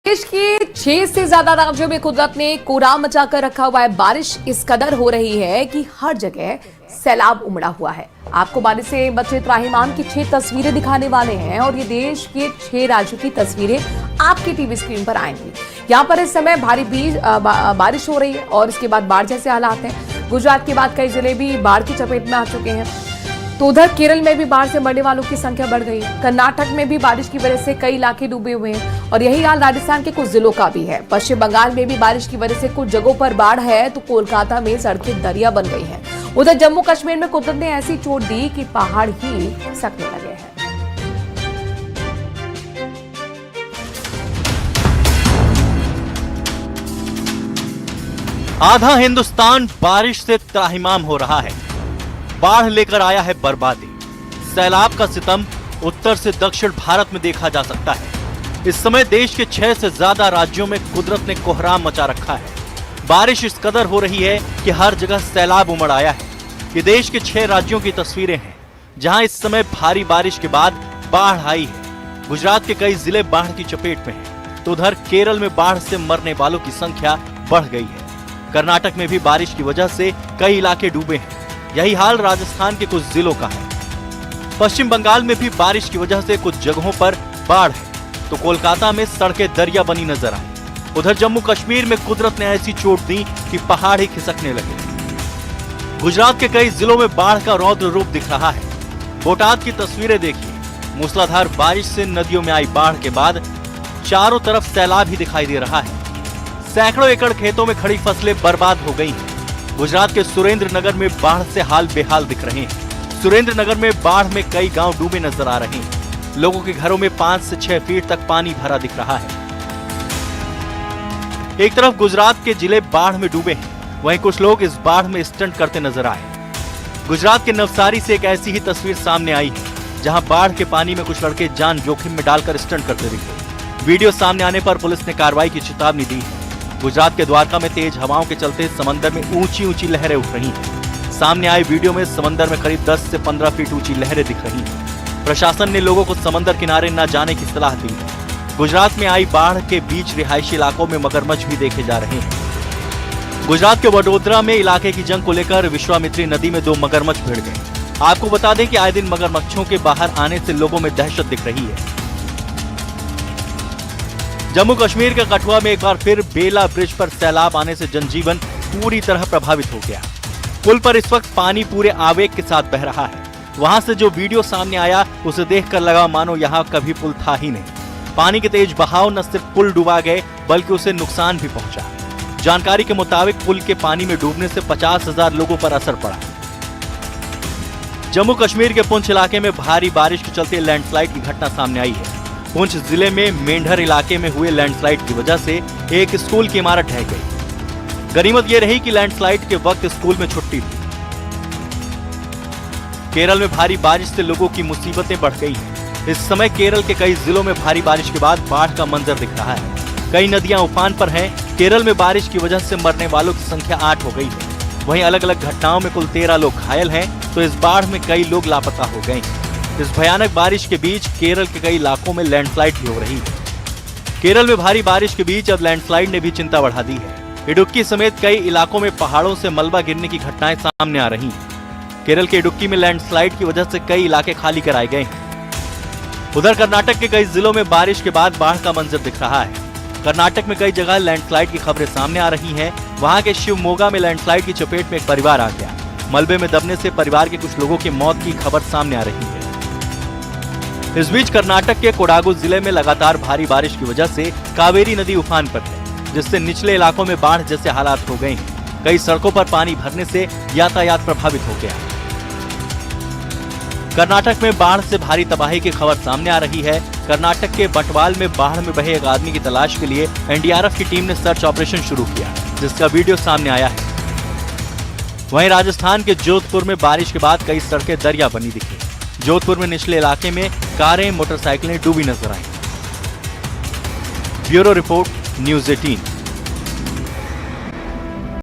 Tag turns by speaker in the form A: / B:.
A: देश के 6 से ज्यादा राज्यों में कुदरत ने कोहराम मचाकर रखा हुआ है। बारिश इस कदर हो रही है कि हर जगह सैलाब उमड़ा हुआ है। आपको बारिश से बचे त्राहिमाम की 6 तस्वीरें दिखाने वाले हैं और ये देश के 6 राज्यों की तस्वीरें आपकी टीवी स्क्रीन पर आएंगी। यहाँ पर इस समय भारी बारिश हो रही है और इसके बाद बाढ़ जैसे हालात हैं। गुजरात के बाद कई जिले भी बाढ़ की चपेट में आ चुके हैं। तो उधर केरल में भी बाढ़ से मरने वालों की संख्या बढ़ गई है। कर्नाटक में भी बारिश की वजह से कई इलाके डूबे हुए हैं और यही हाल राजस्थान के कुछ जिलों का भी है। पश्चिम बंगाल में भी बारिश की वजह से कुछ जगहों पर बाढ़ है तो कोलकाता में सड़कें दरिया बन गई हैं। उधर जम्मू कश्मीर में कुदरत ने ऐसी चोट दी कि पहाड़ ही खिसकने लगे हैं।
B: आधा हिंदुस्तान बारिश से त्राहिमाम हो रहा है। बाढ़ लेकर आया है बर्बादी। सैलाब का सितम उत्तर से दक्षिण भारत में देखा जा सकता है। इस समय देश के 6 से ज्यादा राज्यों में कुदरत ने कोहराम मचा रखा है। बारिश इस कदर हो रही है कि हर जगह सैलाब उमड़ आया है। ये देश के 6 राज्यों की तस्वीरें हैं जहां इस समय भारी बारिश के बाद बाढ़ आई है। गुजरात के कई जिले बाढ़ की चपेट में हैं, तो उधर केरल में बाढ़ से मरने वालों की संख्या बढ़ गई है। कर्नाटक में भी बारिश की वजह से कई इलाके डूबे हैं। यही हाल राजस्थान के कुछ जिलों का है। पश्चिम बंगाल में भी बारिश की वजह से कुछ जगहों पर बाढ़ है, तो कोलकाता में सड़कें दरिया बनी नजर आई। उधर जम्मू कश्मीर में कुदरत ने ऐसी चोट दी कि पहाड़ ही खिसकने लगे। गुजरात के कई जिलों में बाढ़ का रौद्र रूप दिख रहा है। बोटाद की तस्वीरें देखिए। मूसलाधार बारिश से नदियों में आई बाढ़ के बाद चारों तरफ सैलाब ही दिखाई दे रहा है। सैकड़ों एकड़ खेतों में खड़ी फसलें बर्बाद हो गई हैं। गुजरात के सुरेंद्र नगर में बाढ़ से हाल बेहाल दिख रहे हैं। सुरेंद्र नगर में बाढ़ में कई गांव डूबे नजर आ रहे हैं। लोगों के घरों में 5 से 6 फीट तक पानी भरा दिख रहा है। एक तरफ गुजरात के जिले बाढ़ में डूबे हैं, वहीं कुछ लोग इस बाढ़ में स्टंट करते नजर आए। गुजरात के नवसारी से एक ऐसी ही तस्वीर सामने आई है जहां बाढ़ के पानी में कुछ लड़के जान जोखिम में डालकर स्टंट करते दिखे। वीडियो सामने आने पर पुलिस ने कार्रवाई की चेतावनी दी है। गुजरात के द्वारका में तेज हवाओं के चलते समंदर में ऊंची ऊंची लहरें उठ रही हैं। सामने आए वीडियो में समंदर में करीब 10 से 15 फीट ऊंची लहरें दिख रही हैं। प्रशासन ने लोगों को समंदर किनारे न जाने की सलाह दी है। गुजरात में आई बाढ़ के बीच रिहायशी इलाकों में मगरमच्छ भी देखे जा रहे हैं। गुजरात के वडोदरा में इलाके की जंग को लेकर विश्वामित्री नदी में 2 मगरमच्छ भिड़ गए। आपको बता दें कि आए दिन मगरमच्छों के बाहर आने से लोगों में दहशत दिख रही है। जम्मू कश्मीर के कठुआ में एक बार फिर बेला ब्रिज पर सैलाब आने से जनजीवन पूरी तरह प्रभावित हो गया। पुल पर इस वक्त पानी पूरे आवेग के साथ बह रहा है। वहां से जो वीडियो सामने आया उसे देखकर लगा मानो यहां कभी पुल था ही नहीं। पानी के तेज बहाव न सिर्फ पुल डुबा गए बल्कि उसे नुकसान भी पहुंचा। जानकारी के मुताबिक पुल के पानी में डूबने से 50,000 लोगों पर असर पड़ा। जम्मू कश्मीर के पुंछ इलाके में भारी बारिश के चलते लैंडस्लाइड की घटना सामने आई है। पुंछ जिले में मेंढर इलाके में हुए लैंडस्लाइड की वजह से एक स्कूल की इमारत ढह गई। गनीमत यह रही कि लैंडस्लाइड के वक्त स्कूल में छुट्टी थी। केरल में भारी बारिश से लोगों की मुसीबतें बढ़ गई हैं। इस समय केरल के कई जिलों में भारी बारिश के बाद बाढ़ का मंजर दिख रहा है। कई नदियां उफान पर हैं। केरल में बारिश की वजह से मरने वालों की संख्या 8 हो गई है। वहीं अलग अलग घटनाओं में कुल 13 लोग घायल हैं, तो इस बाढ़ में कई लोग लापता हो गए हैं। इस भयानक बारिश के बीच केरल के कई इलाकों में लैंडस्लाइड भी हो रही है। केरल में भारी बारिश के बीच अब लैंडस्लाइड ने भी चिंता बढ़ा दी है। इडुक्की समेत कई इलाकों में पहाड़ों से मलबा गिरने की घटनाएं सामने आ रही हैं। केरल के इडुक्की में लैंडस्लाइड की वजह से कई इलाके खाली कराए गए हैं। उधर कर्नाटक के कई जिलों में बारिश के बाद बाढ़ का मंजर दिख रहा है। कर्नाटक में कई जगह लैंडस्लाइड की खबरें सामने आ रही हैं। वहां के शिवमोगा में लैंडस्लाइड की चपेट में एक परिवार आ गया। मलबे में दबने से परिवार के कुछ लोगों की मौत की खबर सामने आ रही है। इस बीच कर्नाटक के कोडागु जिले में लगातार भारी बारिश की वजह से कावेरी नदी उफान पर है, जिससे निचले इलाकों में बाढ़ जैसे हालात हो गए हैं। कई सड़कों पर पानी भरने से यातायात प्रभावित हो गया। कर्नाटक में बाढ़ से भारी तबाही की खबर सामने आ रही है। कर्नाटक के बटवाल में बाढ़ में बहे एक आदमी की तलाश के लिए एनडीआरएफ की टीम ने सर्च ऑपरेशन शुरू किया, जिसका वीडियो सामने आया है। वहीं राजस्थान के जोधपुर में बारिश के बाद कई सड़कें दरिया बनी दिखी। जोधपुर में निचले इलाके में कारें, मोटरसाइकिलें डूबी नजर आईं। Bureau report, news 18।